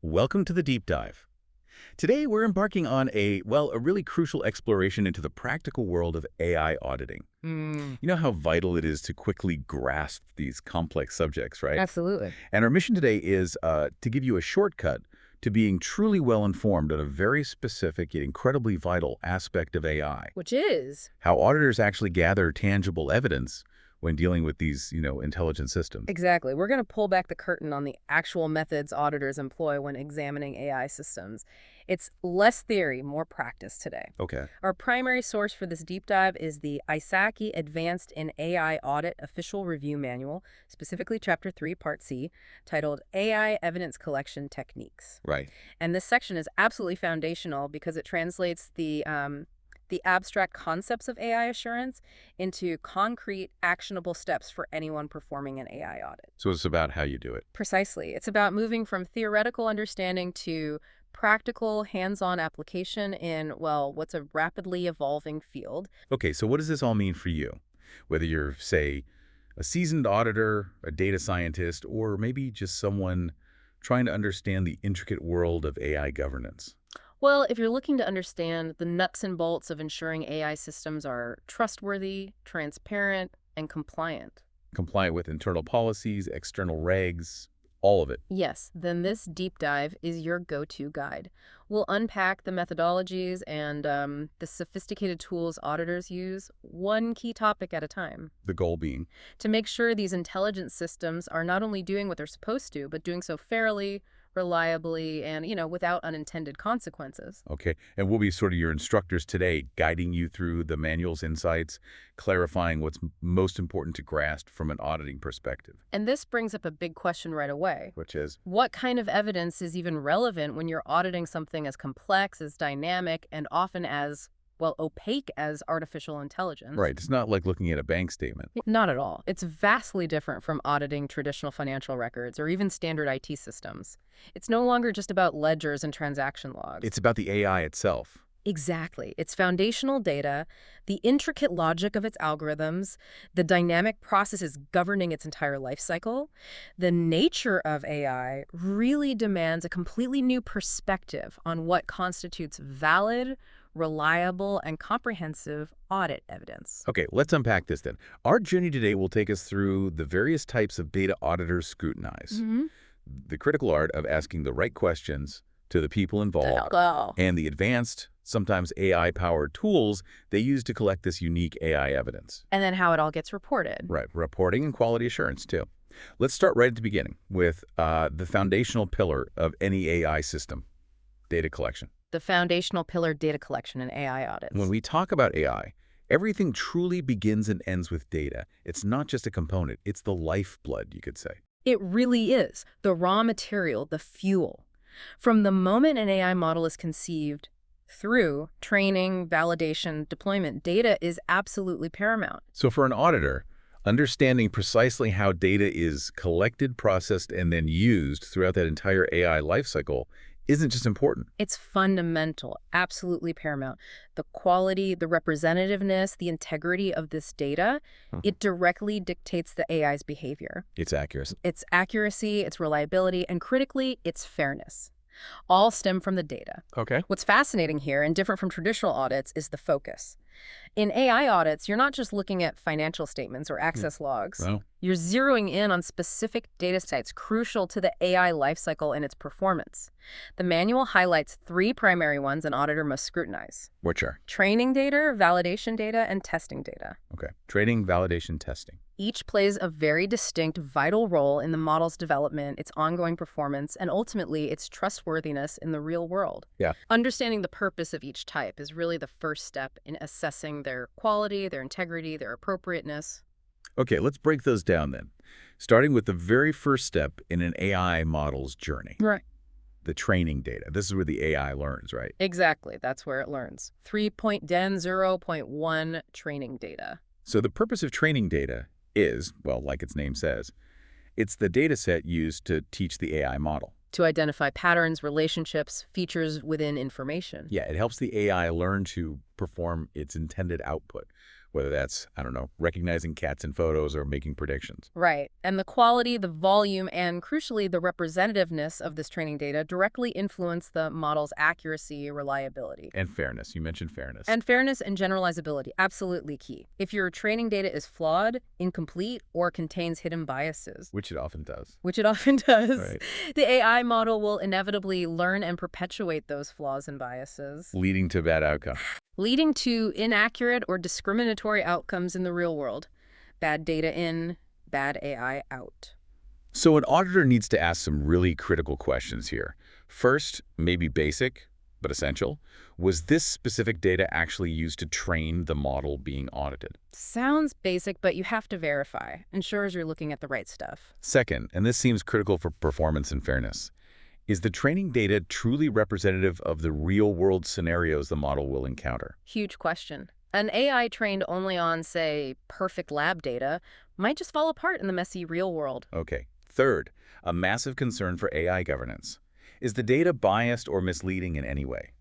Welcome to the Deep Dive. Today, we're embarking on a really crucial exploration into the practical world of AI auditing. Mm, You know how vital it is to quickly grasp these complex subjects, right? absolutely. And our mission today is to give you a shortcut to being truly well-informed on a very specific yet incredibly vital aspect of AI, Which is how auditors actually gather tangible evidence when dealing with these, intelligent systems. exactly. We're going to pull back the curtain on the actual methods auditors employ when examining AI systems. It's less theory, more practice today. Okay. Our primary source for this deep dive is the AAIA Advanced in AI Audit Official Review Manual, specifically Chapter 3, Part C, titled AI Evidence Collection Techniques. Right. And this section is absolutely foundational because it translates the abstract concepts of AI assurance into concrete, actionable steps for anyone performing an AI audit. So it's about how you do it. Precisely. It's about moving from theoretical understanding to practical, hands-on application in, well, what's a rapidly evolving field. Okay, so what does this all mean for you? Whether you're, say, a seasoned auditor, a data scientist, or maybe just someone trying to understand the intricate world of AI governance. Well, if you're looking to understand the nuts and bolts of ensuring AI systems are trustworthy, transparent, and compliant, Compliant with internal policies, external regs, all of it. yes, then this deep dive is your go-to guide. We'll unpack the methodologies and the sophisticated tools auditors use, one key topic at a time, The goal being, to make sure these intelligence systems are not only doing what they're supposed to, but doing so fairly, reliably, and, without unintended consequences. okay, and we'll be sort of your instructors today, guiding you through the manual's insights, clarifying what's most important to grasp from an auditing perspective, And this brings up a big question right away. which is, What kind of evidence is even relevant when you're auditing something as complex, as dynamic, and often as, well, opaque as artificial intelligence? right, it's not like looking at a bank statement. Not at all. It's vastly different from auditing traditional financial records or even standard IT systems. It's no longer just about ledgers and transaction logs. It's about the AI itself. Exactly. It's foundational data, the intricate logic of its algorithms, the dynamic processes governing its entire life cycle. The nature of AI really demands a completely new perspective on what constitutes valid, reliable, and comprehensive audit evidence. Okay, let's unpack this then. Our journey today will take us through the various types of data auditors scrutinize, the critical art of asking the right questions to the people involved, Go. and the advanced, sometimes AI-powered tools they use to collect this unique AI evidence. And then how it all gets reported. Right, reporting and quality assurance, too. Let's start right at the beginning with the foundational pillar of any AI system, data collection. The foundational pillar: data collection and AI audits. When we talk about AI, everything truly begins and ends with data. It's not just a component, it's the lifeblood, you could say. It really is the raw material, the fuel. From the moment an AI model is conceived through training, validation, deployment, data is absolutely paramount. So for an auditor, understanding precisely how data is collected, processed, and then used throughout that entire AI lifecycle isn't just important. It's fundamental, absolutely paramount. The quality, the representativeness, the integrity of this data, it directly dictates the AI's behavior. It's accurate. Its accuracy, its reliability, and critically, its fairness. All stem from the data. Okay. What's fascinating here and different from traditional audits is the focus. In AI audits, you're not just looking at financial statements or access logs. Well, You're zeroing in on specific data sets crucial to the AI lifecycle and its performance. The manual highlights three primary ones an auditor must scrutinize: which are? training data, validation data, and testing data. Okay. Training, validation, testing. Each plays a very distinct, vital role in the model's development, its ongoing performance, and ultimately its trustworthiness in the real world. Yeah. Understanding the purpose of each type is really the first step in assessing their quality, their integrity, their appropriateness. Okay, let's break those down then. Starting with the very first step in an AI model's journey, Right. the training data. This is where the AI learns, right? Exactly. That's where it learns. 3.10.1 training data. So the purpose of training data is, well, like its name says, it's the data set used to teach the AI model. To identify patterns, relationships, features within information. Yeah, it helps the AI learn to perform its intended output, whether that's, I don't know, recognizing cats in photos or making predictions. Right. And the quality, the volume, and crucially, the representativeness of this training data directly influence the model's accuracy, reliability. And fairness. You mentioned fairness. And fairness and generalizability, absolutely key. If your training data is flawed, incomplete, or contains hidden biases, Which it often does. which it often does, Right. the AI model will inevitably learn and perpetuate those flaws and biases, Leading to bad outcomes. leading to inaccurate or discriminatory outcomes in the real world. Bad data in, bad AI out. So an auditor needs to ask some really critical questions here. First, maybe basic, but essential. Was this specific data actually used to train the model being audited? Sounds basic, but you have to verify. Ensures you're looking at the right stuff. Second, and this seems critical for performance and fairness, is the training data truly representative of the real-world scenarios the model will encounter? Huge question. An AI trained only on, say, perfect lab data might just fall apart in the messy real world. Okay. Third, a massive concern for AI governance. Is the data biased or misleading in any way?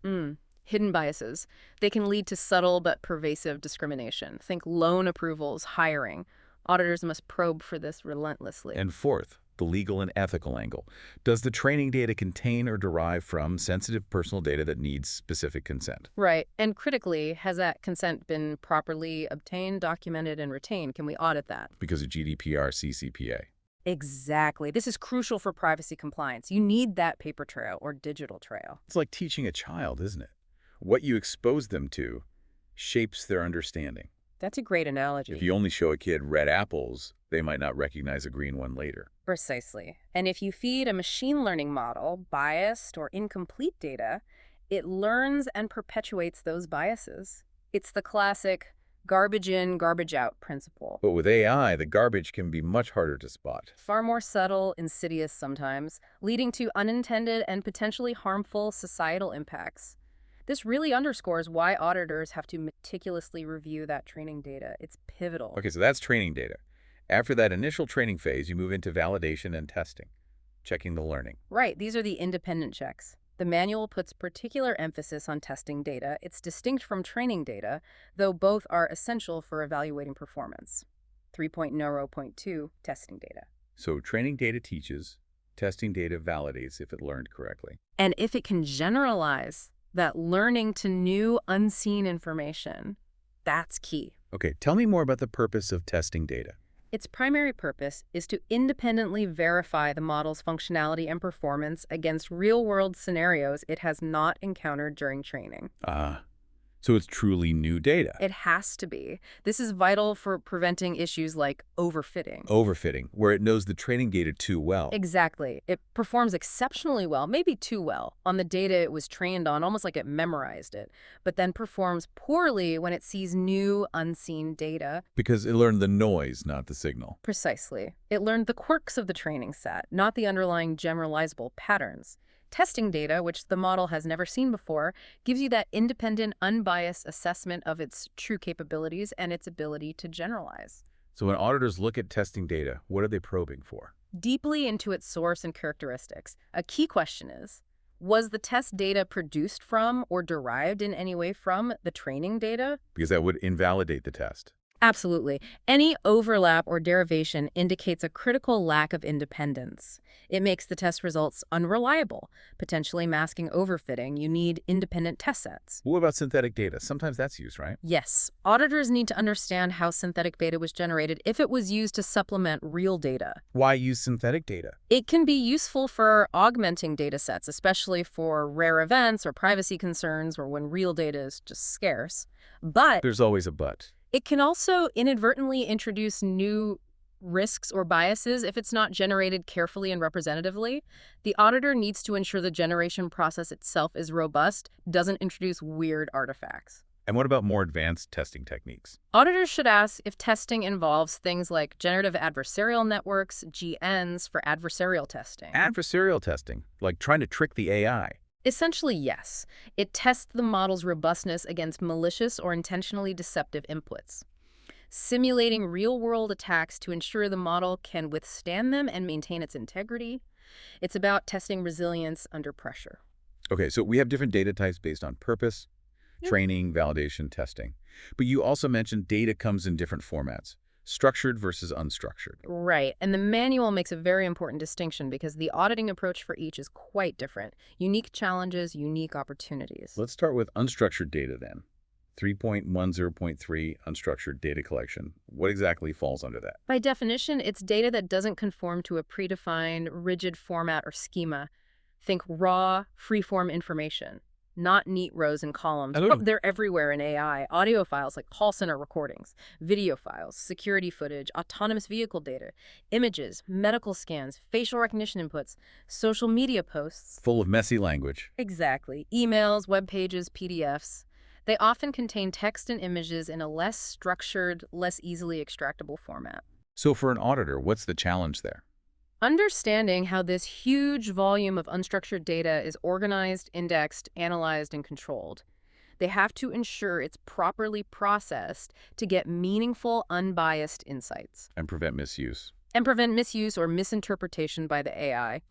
Hidden biases. They can lead to subtle but pervasive discrimination. Think loan approvals, hiring. Auditors must probe for this relentlessly. And fourth, the legal and ethical angle. Does the training data contain or derive from sensitive personal data that needs specific consent? Right. And critically, has that consent been properly obtained, documented, and retained? Can we audit that? Because of GDPR, CCPA. Exactly. This is crucial for privacy compliance. You need that paper trail or digital trail. It's like teaching a child, isn't it? What you expose them to shapes their understanding. That's a great analogy. If you only show a kid red apples, they might not recognize a green one later. Precisely. And if you feed a machine learning model biased or incomplete data, it learns and perpetuates those biases. It's the classic garbage in, garbage out principle. But with AI, the garbage can be much harder to spot. Far more subtle, insidious sometimes, leading to unintended and potentially harmful societal impacts. This really underscores why auditors have to meticulously review that training data. It's pivotal. Okay, so that's training data. After that initial training phase, you move into validation and testing, checking the learning. Right, these are the independent checks. The manual puts particular emphasis on testing data. It's distinct from training data, though both are essential for evaluating performance. 3.0.2, testing data. So training data teaches, testing data validates if it learned correctly. And if it can generalize that learning to new, unseen information, that's key. Okay, tell me more about the purpose of testing data. Its primary purpose is to independently verify the model's functionality and performance against real-world scenarios it has not encountered during training. So it's truly new data. It has to be. This is vital for preventing issues like overfitting. Overfitting, where it knows the training data too well. Exactly. It performs exceptionally well, maybe too well, on the data it was trained on, almost like it memorized it, but then performs poorly when it sees new, unseen data. Because it learned the noise, not the signal. Precisely. It learned the quirks of the training set, not the underlying generalizable patterns. Testing data, which the model has never seen before, gives you that independent, unbiased assessment of its true capabilities and its ability to generalize. So when auditors look at testing data, what are they probing for? Deeply into its source and characteristics. A key question is, was the test data produced from or derived in any way from the training data? Because that would invalidate the test. Absolutely. Any overlap or derivation indicates a critical lack of independence. It makes the test results unreliable, potentially masking overfitting. You need independent test sets. What about synthetic data? Sometimes that's used, right? Yes, auditors need to understand how synthetic data was generated if it was used to supplement real data. Why use synthetic data? It can be useful for augmenting data sets, especially for rare events or privacy concerns or when real data is just scarce. But There's always a but. it can also inadvertently introduce new risks or biases if it's not generated carefully and representatively. The auditor needs to ensure the generation process itself is robust, doesn't introduce weird artifacts. And what about more advanced testing techniques? Auditors should ask if testing involves things like generative adversarial networks, GNs, for adversarial testing. Adversarial testing, like trying to trick the AI. Essentially, yes. It tests the model's robustness against malicious or intentionally deceptive inputs, simulating real-world attacks to ensure the model can withstand them and maintain its integrity. It's about testing resilience under pressure. Okay, so we have different data types based on purpose, Yep. training, validation, testing. But you also mentioned data comes in different formats, structured versus unstructured. Right. And the manual makes a very important distinction because the auditing approach for each is quite different. Unique challenges, unique opportunities. Let's start with unstructured data then. 3.10.3 unstructured data collection. What exactly falls under that? By definition, it's data that doesn't conform to a predefined, rigid format or schema. Think raw, free-form information, not neat rows and columns. Oh. They're everywhere in AI. Audio files like call center recordings, video files, security footage, autonomous vehicle data, images, medical scans, facial recognition inputs, social media posts. Full of messy language. Exactly. Emails, web pages, PDFs. They often contain text and images in a less structured, less easily extractable format. So for an auditor, what's the challenge there? Understanding how this huge volume of unstructured data is organized, indexed, analyzed, and controlled. They have to ensure it's properly processed to get meaningful, unbiased insights. And prevent misuse. And prevent misuse or misinterpretation by the AI.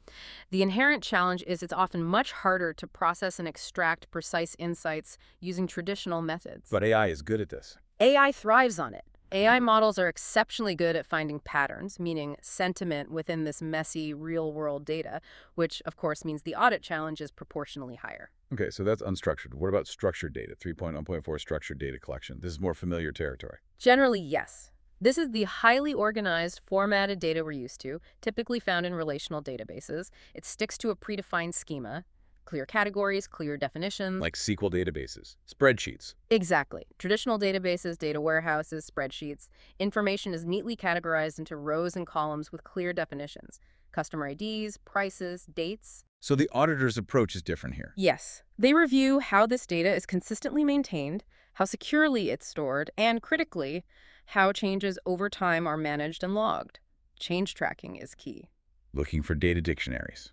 The inherent challenge is it's often much harder to process and extract precise insights using traditional methods. But AI is good at this. AI thrives on it. AI models are exceptionally good at finding patterns, meaning sentiment within this messy, real-world data, which, of course, means the audit challenge is proportionally higher. Okay, so that's unstructured. What about structured data? 3.1.4 structured data collection. This is more familiar territory. Generally, yes. This is the highly organized, formatted data we're used to, typically found in relational databases. It sticks to a predefined schema, clear categories, clear definitions. Like SQL databases, spreadsheets. Exactly. Traditional databases, data warehouses, spreadsheets. Information is neatly categorized into rows and columns with clear definitions. Customer IDs, prices, dates. So the auditor's approach is different here. Yes. They review how this data is consistently maintained, how securely it's stored, and critically, how changes over time are managed and logged. Change tracking is key. Looking for data dictionaries.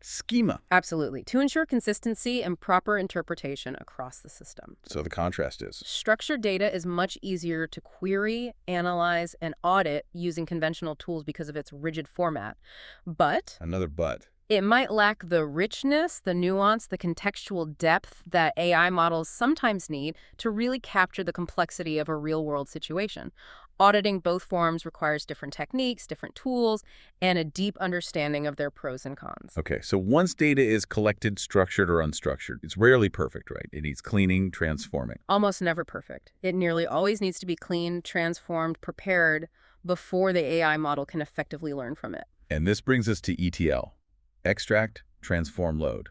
Schema. Absolutely. To ensure consistency and proper interpretation across the system. So the contrast is. Structured data is much easier to query, analyze, and audit using conventional tools because of its rigid format. But Another but. it might lack the richness, the nuance, the contextual depth that AI models sometimes need to really capture the complexity of a real-world situation. Auditing both forms requires different techniques, different tools, and a deep understanding of their pros and cons. Okay, so once data is collected, structured or unstructured, it's rarely perfect, right? It needs cleaning, transforming. Almost never perfect. It nearly always needs to be cleaned, transformed, prepared before the AI model can effectively learn from it. And this brings us to ETL. Extract, transform, load.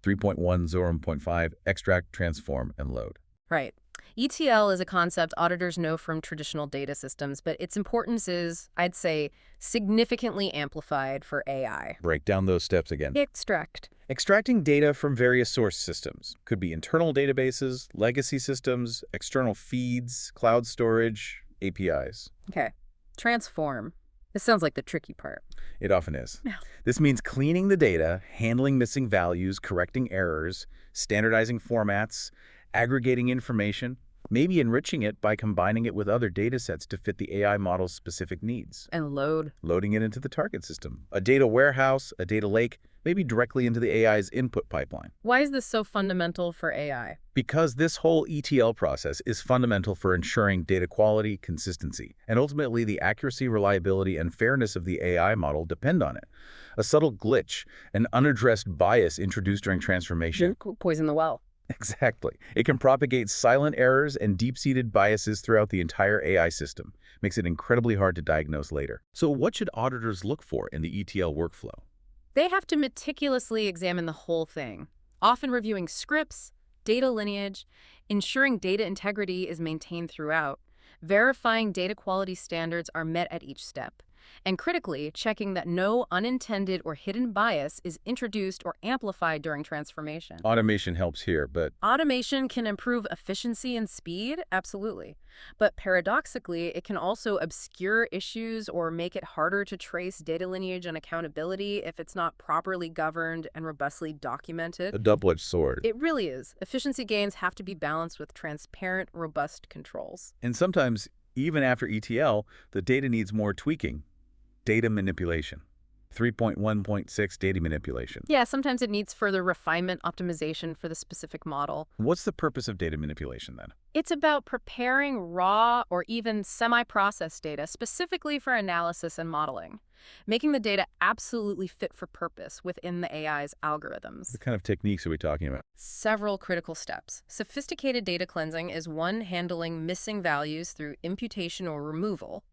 3.10.5, extract, transform, and load. Right. ETL is a concept auditors know from traditional data systems, but its importance is, I'd say, significantly amplified for AI. Break down those steps again. Extract. Extracting data from various source systems. Could be internal databases, legacy systems, external feeds, cloud storage, APIs. Okay. Transform. This sounds like the tricky part. It often is. Yeah. This means cleaning the data, handling missing values, correcting errors, standardizing formats, aggregating information, maybe enriching it by combining it with other data sets to fit the AI model's specific needs. And load. Loading it into the target system, a data warehouse, a data lake, maybe directly into the AI's input pipeline. Why is this so fundamental for AI? Because this whole ETL process is fundamental for ensuring data quality, consistency, and ultimately the accuracy, reliability, and fairness of the AI model depend on it. A subtle glitch, an unaddressed bias introduced during transformation. Poison the well. Exactly. It can propagate silent errors and deep-seated biases throughout the entire AI system. Makes it incredibly hard to diagnose later. So what should auditors look for in the ETL workflow? They have to meticulously examine the whole thing, often reviewing scripts, data lineage, ensuring data integrity is maintained throughout, verifying data quality standards are met at each step, and critically, checking that no unintended or hidden bias is introduced or amplified during transformation. Automation helps here, but Automation can improve efficiency and speed, absolutely. But paradoxically, it can also obscure issues or make it harder to trace data lineage and accountability if it's not properly governed and robustly documented. a double-edged sword. It really is. Efficiency gains have to be balanced with transparent, robust controls. And sometimes, even after ETL, the data needs more tweaking. Data manipulation. 3.1.6 data manipulation. Yeah, sometimes it needs further refinement optimization for the specific model. What's the purpose of data manipulation then? It's about preparing raw or even semi-processed data specifically for analysis and modeling, making the data absolutely fit for purpose within the AI's algorithms. What kind of techniques are we talking about? Several critical steps. Sophisticated data cleansing is one handling missing values through imputation or removal,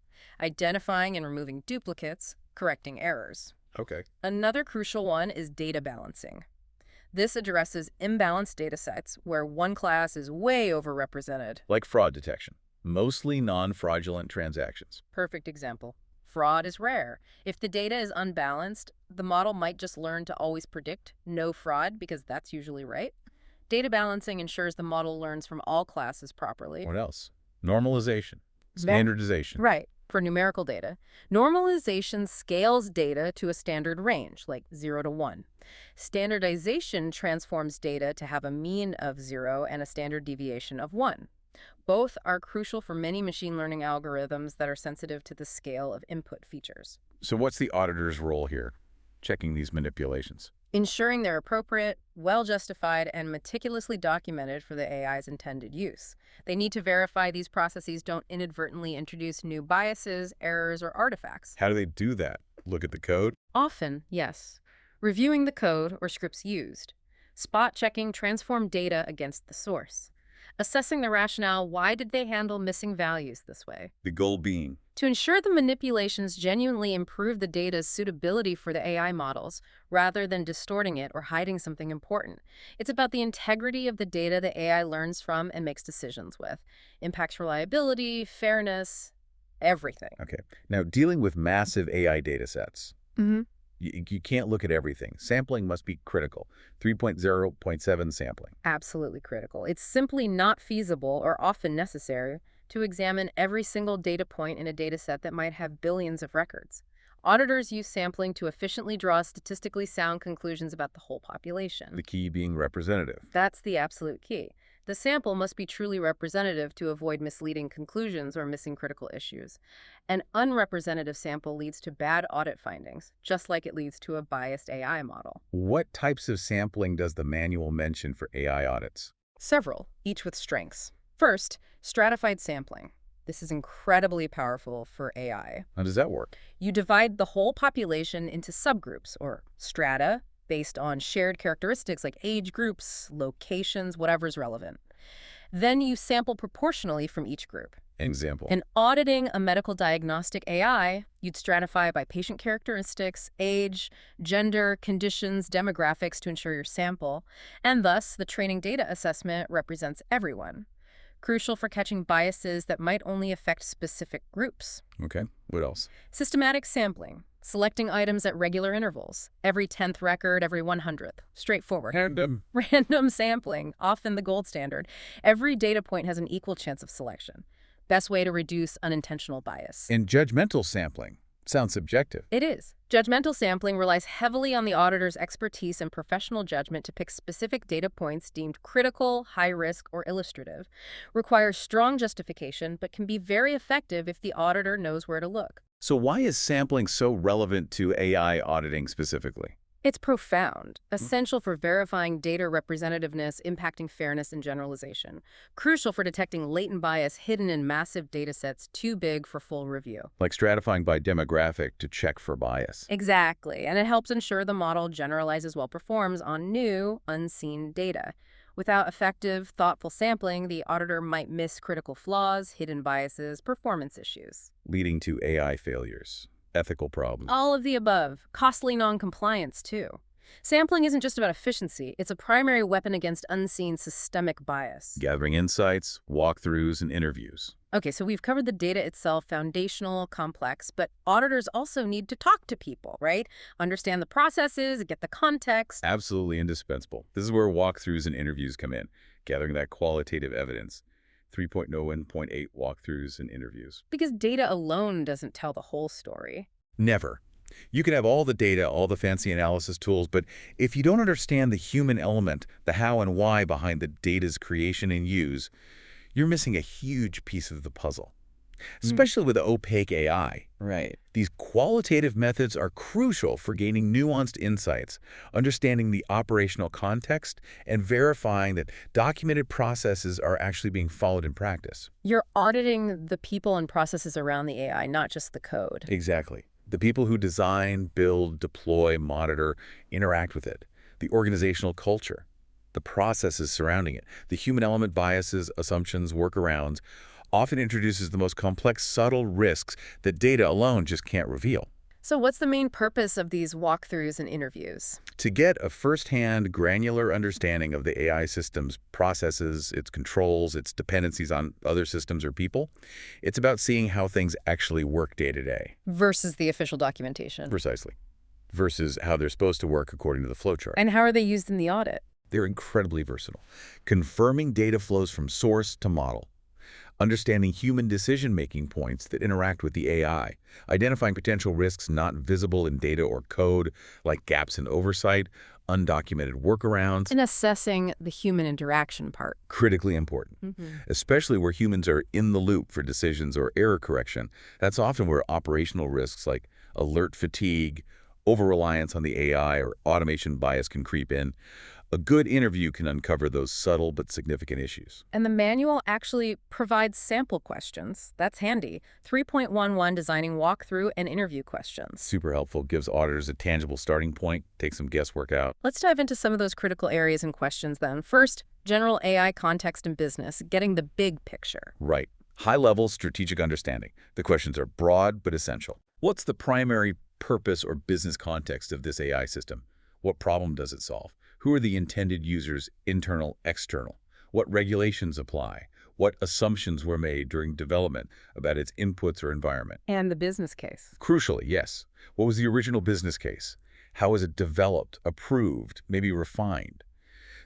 identifying and removing duplicates, correcting errors. Okay. Another crucial one is data balancing. This addresses imbalanced data sets where one class is way overrepresented. Like fraud detection. Mostly non-fraudulent transactions. Perfect example. Fraud is rare. If the data is unbalanced, the model might just learn to always predict no fraud because that's usually right. Data balancing ensures the model learns from all classes properly. What else? Normalization. Standardization. Right. For numerical data, normalization scales data to a standard range, like 0 to 1. Standardization transforms data to have a mean of 0 and a standard deviation of 1. Both are crucial for many machine learning algorithms that are sensitive to the scale of input features. So what's the auditor's role here? Checking these manipulations. Ensuring they're appropriate, well-justified, and meticulously documented for the AI's intended use. They need to verify these processes don't inadvertently introduce new biases, errors, or artifacts. How do they do that? Look at the code? Often, yes. Reviewing the code or scripts used. Spot-checking transformed data against the source. Assessing the rationale, why did they handle missing values this way? The goal being? To ensure the manipulations genuinely improve the data's suitability for the AI models, rather than distorting it or hiding something important. It's about the integrity of the data the AI learns from and makes decisions with. Impacts reliability, fairness, everything. Okay. Now, dealing with massive AI data sets. Mm-hmm. You can't look at everything. Sampling must be critical. 3.0.7 sampling. Absolutely critical. It's simply not feasible or often necessary to examine every single data point in a dataset that might have billions of records. Auditors use sampling to efficiently draw statistically sound conclusions about the whole population. The key being representative. That's the absolute key. The sample must be truly representative to avoid misleading conclusions or missing critical issues. An unrepresentative sample leads to bad audit findings, just like it leads to a biased AI model. What types of sampling does the manual mention for AI audits? Several, each with strengths. First, stratified sampling. This is incredibly powerful for AI. How does that work? You divide the whole population into subgroups, or strata, based on shared characteristics like age groups, locations, whatever's relevant. Then you sample proportionally from each group. Example. In auditing a medical diagnostic AI, you'd stratify by patient characteristics, age, gender, conditions, demographics to ensure your sample, and thus the training data assessment represents everyone. Crucial for catching biases that might only affect specific groups. Okay. What else? Systematic sampling. Selecting items at regular intervals. Every 10th record, every 100th. Straightforward. Random sampling, often the gold standard. Every data point has an equal chance of selection. Best way to reduce unintentional bias. And judgmental sampling. Sounds subjective. It is. Judgmental sampling relies heavily on the auditor's expertise and professional judgment to pick specific data points deemed critical, high risk, or illustrative. Requires strong justification, but can be very effective if the auditor knows where to look. So why is sampling so relevant to AI auditing specifically? It's profound, essential for verifying data representativeness, impacting fairness and generalization. Crucial for detecting latent bias hidden in massive datasets too big for full review. Like stratifying by demographic to check for bias. Exactly, and it helps ensure the model generalizes well performs on new, unseen data. Without effective, thoughtful sampling, the auditor might miss critical flaws, hidden biases, performance issues. Leading to AI failures. Ethical problems. All of the above. Costly non-compliance, too. Sampling isn't just about efficiency. It's a primary weapon against unseen systemic bias. Gathering insights, walkthroughs, and interviews. Okay, so we've covered the data itself, foundational, complex, but auditors also need to talk to people, right? Understand the processes, get the context. Absolutely indispensable. This is where walkthroughs and interviews come in, gathering that qualitative evidence. 3.0 and 0.8 walkthroughs and interviews. Because data alone doesn't tell the whole story. Never. You can have all the data, all the fancy analysis tools, but if you don't understand the human element, the how and why behind the data's creation and use, you're missing a huge piece of the puzzle. Mm, especially with opaque AI. right. These qualitative methods are crucial for gaining nuanced insights, understanding the operational context, and verifying that documented processes are actually being followed in practice. You're auditing the people and processes around the AI, not just the code. Exactly. The people who design, build, deploy, monitor, interact with it, the organizational culture, the processes surrounding it, the human element biases, assumptions, workarounds, often introduces the most complex, subtle risks that data alone just can't reveal. So what's the main purpose of these walkthroughs and interviews? To get a first-hand, granular understanding of the AI system's processes, its controls, its dependencies on other systems or people, it's about seeing how things actually work day to day. Versus the official documentation. Precisely. Versus how they're supposed to work according to the flowchart. And how are they used in the audit? They're incredibly versatile, confirming data flows from source to model, understanding human decision-making points that interact with the AI, identifying potential risks not visible in data or code, like gaps in oversight, undocumented workarounds. And assessing the human interaction part. Critically important, especially where humans are in the loop for decisions or error correction. That's often where operational risks like alert fatigue, over-reliance on the AI, or automation bias can creep in. A good interview can uncover those subtle but significant issues. And the manual actually provides sample questions. That's handy. 3.11 designing walkthrough and interview questions. Super helpful, gives auditors a tangible starting point, takes some guesswork out. Let's dive into some of those critical areas and questions then. First, general AI context and business, getting the big picture. Right. High-level strategic understanding. The questions are broad but essential. What's the primary purpose or business context of this AI system? What problem does it solve? Who are the intended users, internal, external? What regulations apply? What assumptions were made during development about its inputs or environment? And the business case. Crucially, yes. What was the original business case? How was it developed, approved, maybe refined?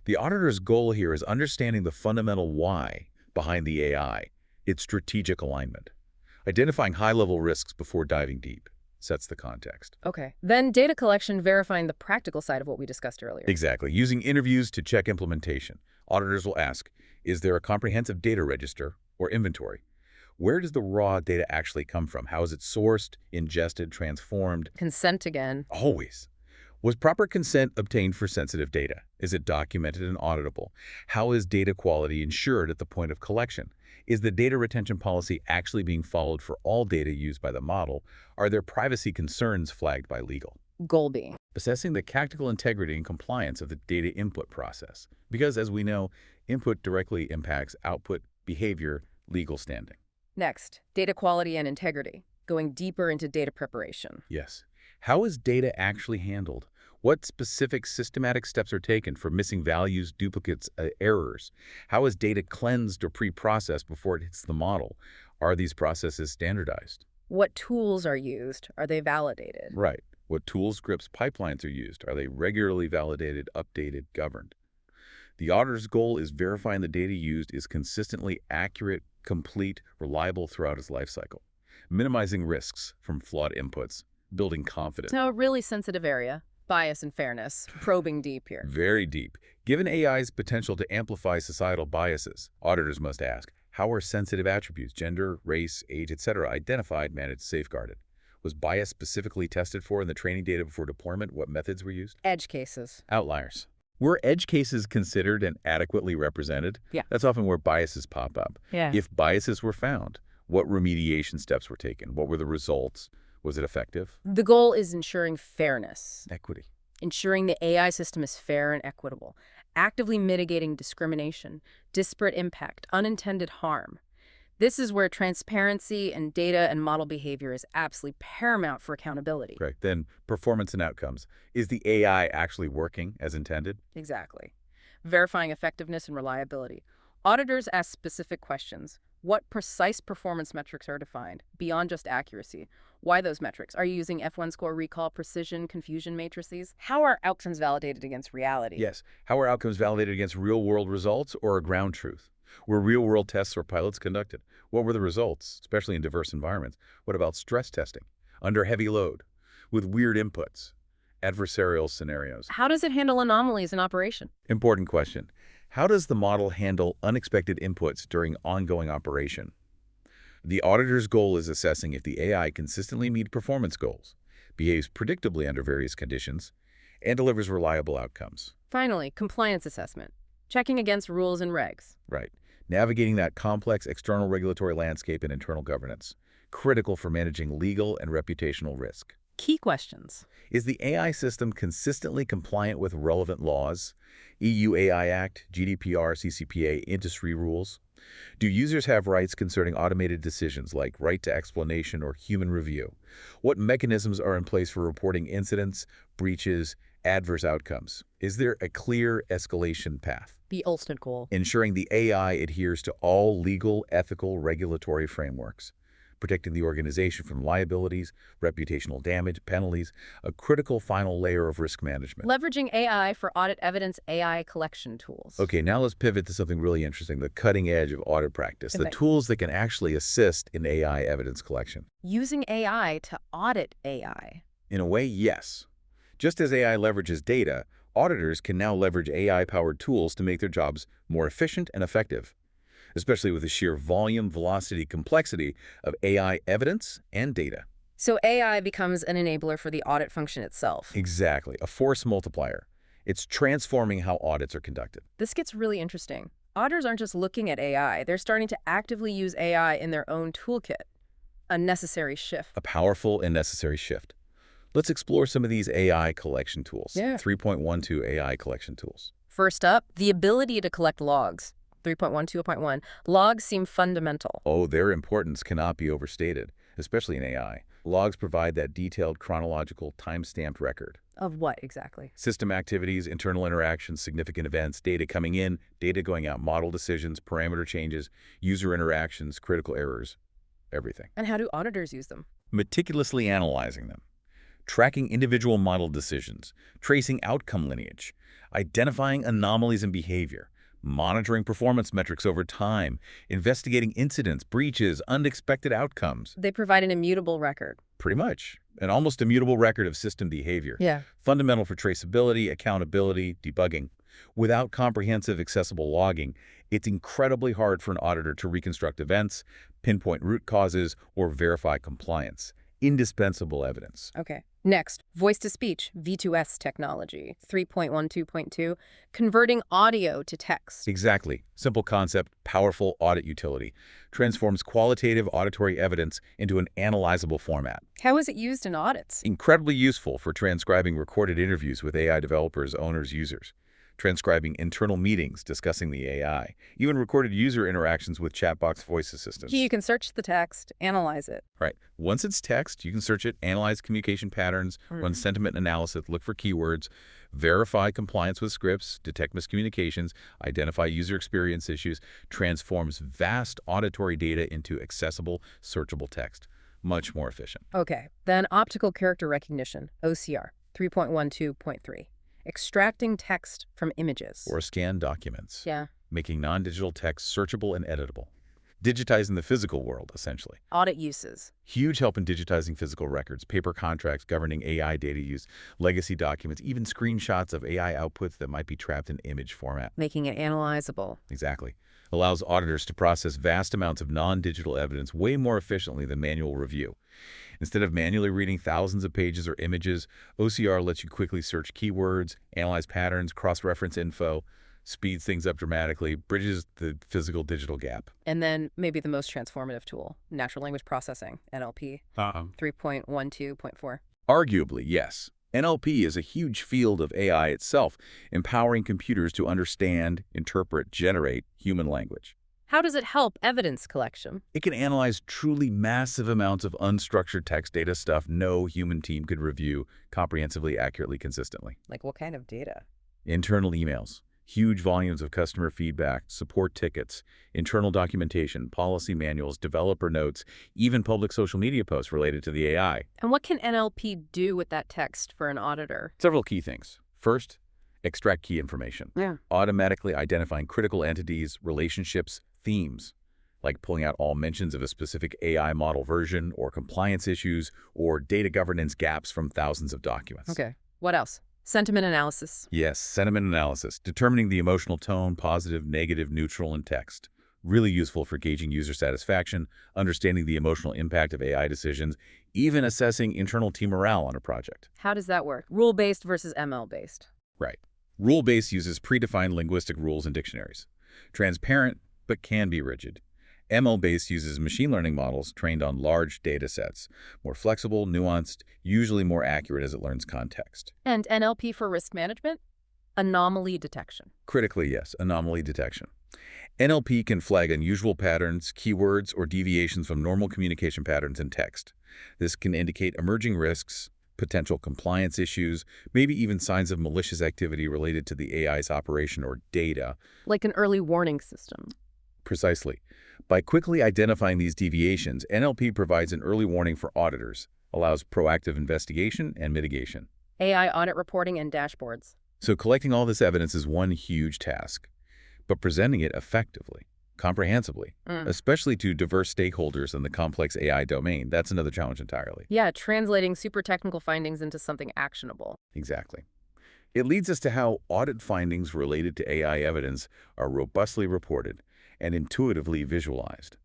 The auditor's goal here is understanding the fundamental why behind the AI, its strategic alignment. Identifying high-level risks before diving deep sets the context. Okay. Then data collection, verifying the practical side of what we discussed earlier. Exactly. Using interviews to check implementation. Auditors will ask, is there a comprehensive data register or inventory? Where does the raw data actually come from? How is it sourced, ingested, transformed? Consent again. Always. Was proper consent obtained for sensitive data? Is it documented and auditable? How is data quality ensured at the point of collection? Is the data retention policy actually being followed for all data used by the model? Are there privacy concerns flagged by legal? Goal being. Assessing the tactical integrity and compliance of the data input process. Because, as we know, input directly impacts output, behavior, legal standing. Next, data quality and integrity, going deeper into data preparation. Yes. How is data actually handled? What specific systematic steps are taken for missing values, duplicates, errors? How is data cleansed or pre-processed before it hits the model? Are these processes standardized? What tools are used? Are they validated? Right. What tools, scripts, pipelines are used? Are they regularly validated, updated, governed? The auditor's goal is verifying the data used is consistently accurate, complete, reliable throughout its lifecycle, minimizing risks from flawed inputs, building confidence. So a really sensitive area. Bias and fairness, probing deep here. Very deep. Given AI's potential to amplify societal biases, auditors must ask, how are sensitive attributes, gender, race, age, etc., identified, managed, safeguarded? Was bias specifically tested for in the training data before deployment? What methods were used? Edge cases. Outliers. Were edge cases considered and adequately represented? Yeah. That's often where biases pop up. Yeah. If biases were found, what remediation steps were taken? What were the results? Was it effective? The goal is ensuring fairness, Equity. ensuring the AI system is fair and equitable, actively mitigating discrimination, disparate impact, unintended harm. This is where transparency and data and model behavior is absolutely paramount for accountability. Correct. Then performance and outcomes. Is the AI actually working as intended? Exactly. Verifying effectiveness and reliability. Auditors ask specific questions. What precise performance metrics are defined, beyond just accuracy? Why those metrics? Are you using F1 score, recall, precision, confusion matrices? How are outcomes validated against reality? Yes. How are outcomes validated against real-world results or a ground truth? Were real-world tests or pilots conducted? What were the results, especially in diverse environments? What about stress testing? Under heavy load? With weird inputs? Adversarial scenarios? How does it handle anomalies in operation? Important question. How does the model handle unexpected inputs during ongoing operation? The auditor's goal is assessing if the AI consistently meets performance goals, behaves predictably under various conditions, and delivers reliable outcomes. Finally, compliance assessment. Checking against rules and regs. Right. Navigating that complex external regulatory landscape and internal governance, critical for managing legal and reputational risk. Key questions. Is the AI system consistently compliant with relevant laws, EU AI Act, GDPR, CCPA, industry rules? Do users have rights concerning automated decisions like right to explanation or human review? What mechanisms are in place for reporting incidents, breaches, adverse outcomes? Is there a clear escalation path? The ultimate goal. Ensuring the AI adheres to all legal, ethical, regulatory frameworks, protecting the organization from liabilities, reputational damage, penalties, a critical final layer of risk management. Leveraging AI for audit evidence AI collection tools. Okay, now let's pivot to something really interesting, the cutting edge of audit practice, the Okay. tools that can actually assist in AI evidence collection. Using AI to audit AI. In a way, yes. Just as AI leverages data, auditors can now leverage AI-powered tools to make their jobs more efficient and effective, especially with the sheer volume, velocity, complexity of AI evidence and data. So AI becomes an enabler for the audit function itself. Exactly, a force multiplier. It's transforming how audits are conducted. This gets really interesting. Auditors aren't just looking at AI, they're starting to actively use AI in their own toolkit. A necessary shift. A powerful and necessary shift. Let's explore some of these AI collection tools. Yeah. 3.12 AI collection tools. First up, the ability to collect logs. 3.12.1. Logs seem fundamental. Oh, their importance cannot be overstated, especially in AI. Logs provide that detailed chronological time-stamped record. Of what exactly? System activities, internal interactions, significant events, data coming in, data going out, model decisions, parameter changes, user interactions, critical errors, everything. And how do auditors use them? Meticulously analyzing them, tracking individual model decisions, tracing outcome lineage, identifying anomalies in behavior, monitoring performance metrics over time, investigating incidents, breaches, unexpected outcomes. They provide an immutable record. Pretty much. An almost immutable record of system behavior. Yeah. Fundamental for traceability, accountability, debugging. Without comprehensive, accessible logging, it's incredibly hard for an auditor to reconstruct events, pinpoint root causes, or verify compliance. Indispensable evidence. Okay. Next, voice-to-speech, V2S technology. 3.12.2, converting audio to text. Exactly. Simple concept, powerful audit utility. Transforms qualitative auditory evidence into an analyzable format. How is it used in audits? Incredibly useful for transcribing recorded interviews with AI developers, owners, users. Transcribing internal meetings discussing the AI. Even recorded user interactions with chatbox voice assistants. You can search the text, analyze it. Right. Once it's text, you can search it, analyze communication patterns, run sentiment analysis, look for keywords, verify compliance with scripts, detect miscommunications, identify user experience issues, transforms vast auditory data into accessible, searchable text. Much more efficient. Okay. Then optical character recognition, OCR. 3.12.3. Extracting text from images. Or scan documents. Yeah. Making non-digital text searchable and editable. Digitizing the physical world, essentially. Audit uses. Huge help in digitizing physical records, paper contracts governing AI data use, legacy documents, even screenshots of AI outputs that might be trapped in image format. Making it analyzable. Exactly. Allows auditors to process vast amounts of non-digital evidence way more efficiently than manual review. Instead of manually reading thousands of pages or images, OCR lets you quickly search keywords, analyze patterns, cross-reference info, speeds things up dramatically, bridges the physical-digital gap. And then maybe the most transformative tool, natural language processing, NLP. 3.12.4. Arguably, yes. NLP is a huge field of AI itself, empowering computers to understand, interpret, generate human language. How does it help evidence collection? It can analyze truly massive amounts of unstructured text data, stuff no human team could review comprehensively, accurately, consistently. Like what kind of data? Internal emails, huge volumes of customer feedback, support tickets, internal documentation, policy manuals, developer notes, even public social media posts related to the AI. And what can NLP do with that text for an auditor? Several key things. First, extract key information. Yeah. Automatically identifying critical entities, relationships, themes, like pulling out all mentions of a specific AI model version or compliance issues or data governance gaps from thousands of documents. Okay. What else? Sentiment analysis. Yes, sentiment analysis, determining the emotional tone, positive, negative, neutral in text. Really useful for gauging user satisfaction, understanding the emotional impact of AI decisions, even assessing internal team morale on a project. How does that work? Rule-based versus ML-based. Right. Rule-based uses predefined linguistic rules and dictionaries. Transparent, but can be rigid. ML-based uses machine learning models trained on large data sets, more flexible, nuanced, usually more accurate as it learns context. And NLP for risk management? Anomaly detection. Critically, yes, anomaly detection. NLP can flag unusual patterns, keywords, or deviations from normal communication patterns in text. This can indicate emerging risks, potential compliance issues, maybe even signs of malicious activity related to the AI's operation or data. Like an early warning system. Precisely. By quickly identifying these deviations, NLP provides an early warning for auditors, allows proactive investigation and mitigation. AI audit reporting and dashboards. So collecting all this evidence is one huge task, but presenting it effectively, comprehensively, especially to diverse stakeholders in the complex AI domain, that's another challenge entirely. Yeah, translating super technical findings into something actionable. Exactly. It leads us to how audit findings related to AI evidence are robustly reported and intuitively visualized.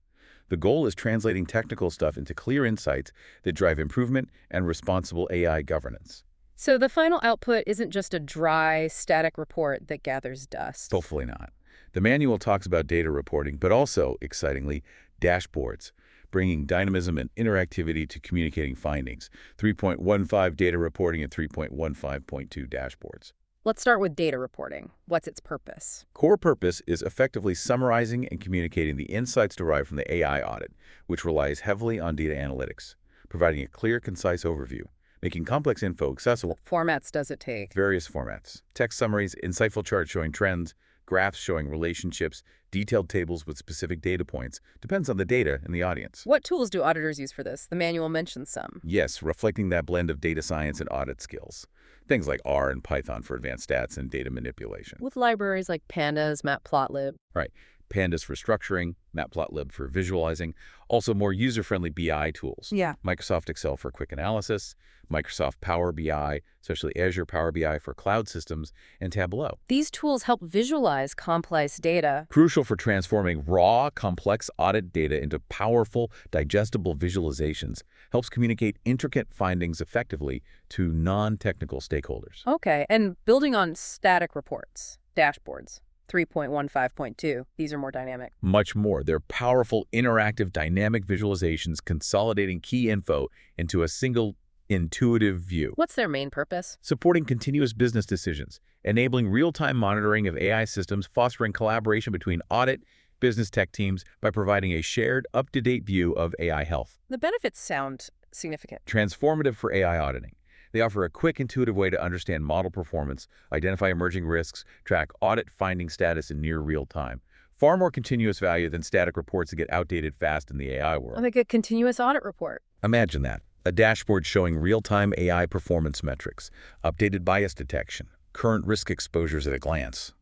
The goal is translating technical stuff into clear insights that drive improvement and responsible AI governance. So the final output isn't just a dry, static report that gathers dust. Hopefully not. The manual talks about data reporting, but also, excitingly, dashboards, bringing dynamism and interactivity to communicating findings. 3.15 data reporting and 3.15.2 dashboards. Let's start with data reporting. What's its purpose? Core purpose is effectively summarizing and communicating the insights derived from the AI audit, which relies heavily on data analytics, providing a clear, concise overview, making complex info accessible. Formats does it take? Various formats. Text summaries, insightful charts showing trends, graphs showing relationships, detailed tables with specific data points. Depends on the data and the audience. What tools do auditors use for this? The manual mentions some. Yes, reflecting that blend of data science and audit skills. Things like R and Python for advanced stats and data manipulation. With libraries like Pandas, Matplotlib. Right. Pandas for structuring, Matplotlib for visualizing, also more user-friendly BI tools. Yeah. Microsoft Excel for quick analysis, Microsoft Power BI, especially Azure Power BI for cloud systems, and Tableau. These tools help visualize complex data. Crucial for transforming raw, complex audit data into powerful, digestible visualizations, helps communicate intricate findings effectively to non-technical stakeholders. Okay, and building on static reports, dashboards. 3.15.2. These are more dynamic. Much more. They're powerful, interactive, dynamic visualizations consolidating key info into a single, intuitive view. What's their main purpose? Supporting continuous business decisions, enabling real-time monitoring of AI systems, fostering collaboration between audit, business tech teams by providing a shared, up-to-date view of AI health. The benefits sound significant. Transformative for AI auditing. They offer a quick, intuitive way to understand model performance, identify emerging risks, track audit finding status in near real time. Far more continuous value than static reports that get outdated fast in the AI world. Like a continuous audit report. Imagine that. A dashboard showing real-time AI performance metrics, updated bias detection, current risk exposures at a glance.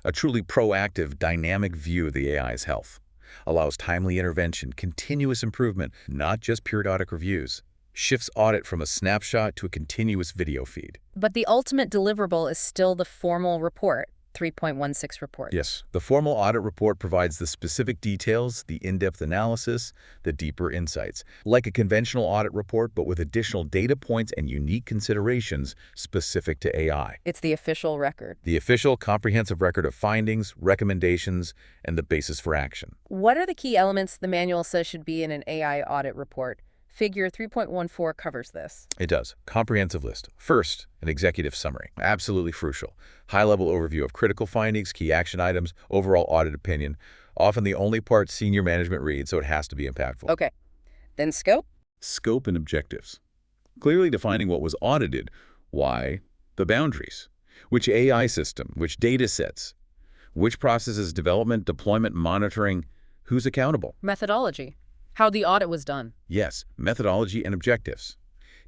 A truly proactive, dynamic view of the AI's health. Allows timely intervention, continuous improvement, not just periodic reviews. Shifts audit from a snapshot to a continuous video feed. But the ultimate deliverable is still the formal report, 3.16 report. Yes, the formal audit report provides the specific details, the in-depth analysis, the deeper insights. Like a conventional audit report, but with additional data points and unique considerations specific to AI. It's the official record. The official comprehensive record of findings, recommendations, and the basis for action. What are the key elements the manual says should be in an AI audit report? Figure 3.14 covers this. It does. Comprehensive list. First, an executive summary. Absolutely crucial. High-level overview of critical findings, key action items, overall audit opinion. Often the only part senior management reads, so it has to be impactful. Okay. Then scope? Scope and objectives. Clearly defining what was audited, why, the boundaries. Which AI system, which data sets, which processes, development, deployment, monitoring, who's accountable. Methodology. How the audit was done. Yes, methodology and objectives.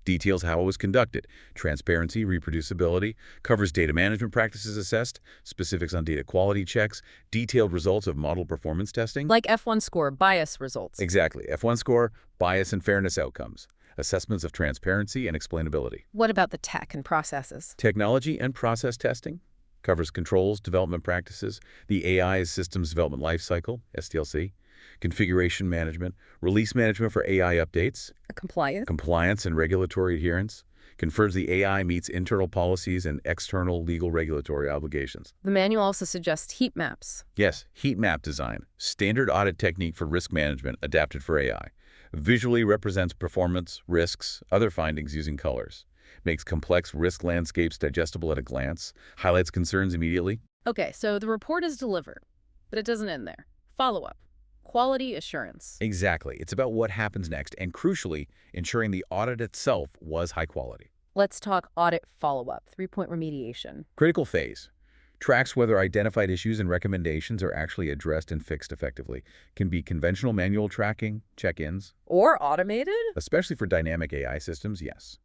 Details how it was conducted. Transparency, reproducibility, covers data management practices assessed, specifics on data quality checks, detailed results of model performance testing. Like F1 score, bias results. Exactly. F1 score, bias and fairness outcomes. Assessments of transparency and explainability. What about the tech and processes? Technology and process testing. covers controls, development practices, the AI Systems Development Lifecycle, SDLC, configuration management, release management for AI updates, Compliance. compliance and regulatory adherence, confirms the AI meets internal policies and external legal regulatory obligations. The manual also suggests heat maps. Yes, heat map design, standard audit technique for risk management adapted for AI. Visually represents performance, risks, other findings using colors. Makes complex risk landscapes digestible at a glance. Highlights concerns immediately. Okay, so the report is delivered, but it doesn't end there. Follow-up. Quality assurance. Exactly. It's about what happens next and, crucially, ensuring the audit itself was high quality. Let's talk audit follow-up, 3-point remediation. Critical phase. Tracks whether identified issues and recommendations are actually addressed and fixed effectively. Can be conventional manual tracking, check-ins, Or automated? especially for dynamic AI systems, yes.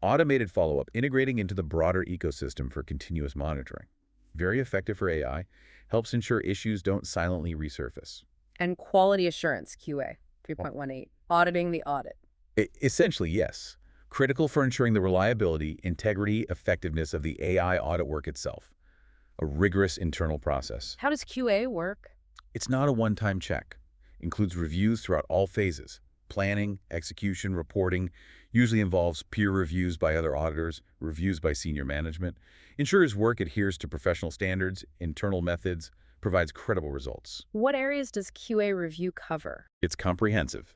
Automated follow-up, integrating into the broader ecosystem for continuous monitoring. Very effective for AI, helps ensure issues don't silently resurface. And quality assurance, QA, 3.18. Auditing the audit. Essentially, yes. Critical for ensuring the reliability, integrity, effectiveness of the AI audit work itself. A rigorous internal process. How does QA work? It's not a one-time check. Includes reviews throughout all phases. Planning, execution, reporting. Usually involves peer reviews by other auditors, reviews by senior management. Ensures work adheres to professional standards, internal methods, provides credible results. What areas does QA review cover? It's comprehensive.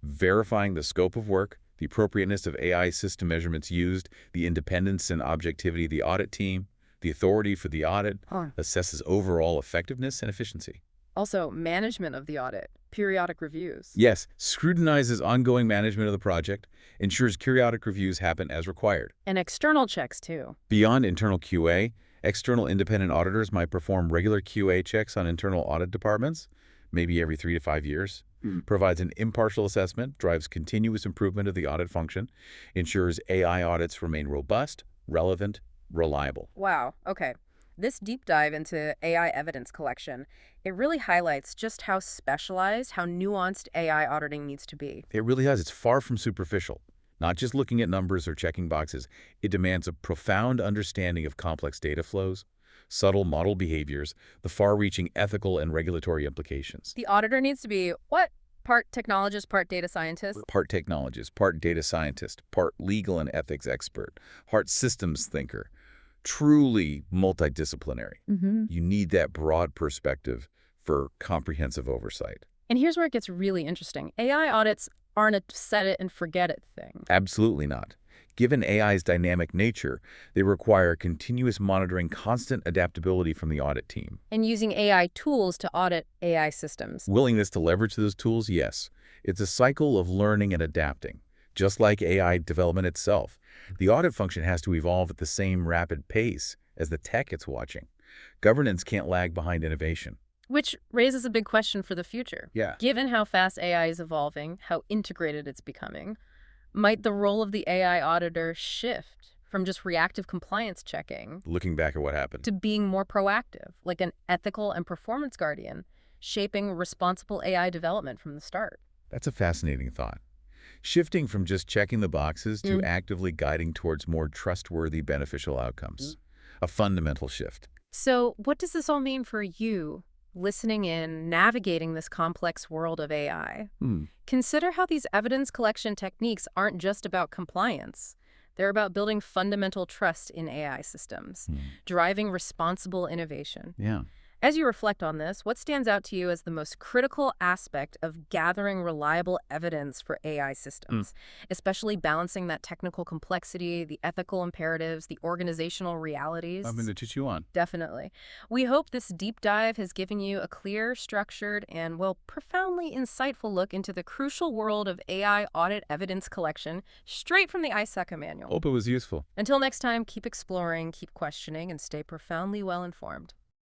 Verifying the scope of work, the appropriateness of AI system measurements used, the independence and objectivity of the audit team, the authority for the audit, assesses overall effectiveness and efficiency. Also, management of the audit, periodic reviews. Yes, scrutinizes ongoing management of the project, ensures periodic reviews happen as required. And external checks, too. Beyond internal QA, external independent auditors might perform regular QA checks on internal audit departments, maybe every 3 to 5 years. Provides an impartial assessment, drives continuous improvement of the audit function, ensures AI audits remain robust, relevant, reliable. Wow, okay. This deep dive into AI evidence collection, it really highlights just how specialized, how nuanced AI auditing needs to be. It really has. It's far from superficial. Not just looking at numbers or checking boxes. It demands a profound understanding of complex data flows, subtle model behaviors, the far-reaching ethical and regulatory implications. The auditor needs to be, what? Part technologist, part data scientist? Part technologist, part data scientist, part legal and ethics expert, part systems thinker. Truly multidisciplinary. You need that broad perspective for comprehensive oversight. And here's where it gets really interesting. AI audits aren't a set it and forget it thing. Absolutely not. Given AI's dynamic nature, they require continuous monitoring, constant adaptability from the audit team. And using AI tools to audit AI systems. Willingness to leverage those tools, yes. It's a cycle of learning and adapting. Just like AI development itself, the audit function has to evolve at the same rapid pace as the tech it's watching. Governance can't lag behind innovation. Which raises a big question for the future. Yeah. Given how fast AI is evolving, how integrated it's becoming, might the role of the AI auditor shift from just reactive compliance checking Looking back at what happened. to being more proactive, like an ethical and performance guardian, shaping responsible AI development from the start? That's a fascinating thought. Shifting from just checking the boxes to actively guiding towards more trustworthy, beneficial outcomes. A fundamental shift. So what does this all mean for you, listening in, navigating this complex world of AI? Consider how these evidence collection techniques aren't just about compliance. They're about building fundamental trust in AI systems, driving responsible innovation. Yeah. As you reflect on this, what stands out to you as the most critical aspect of gathering reliable evidence for AI systems, especially balancing that technical complexity, the ethical imperatives, the organizational realities? I'm going to teach you on. Definitely. We hope this deep dive has given you a clear, structured, and, well, profoundly insightful look into the crucial world of AI audit evidence collection straight from the AAIA manual. Hope it was useful. Until next time, keep exploring, keep questioning, and stay profoundly well-informed.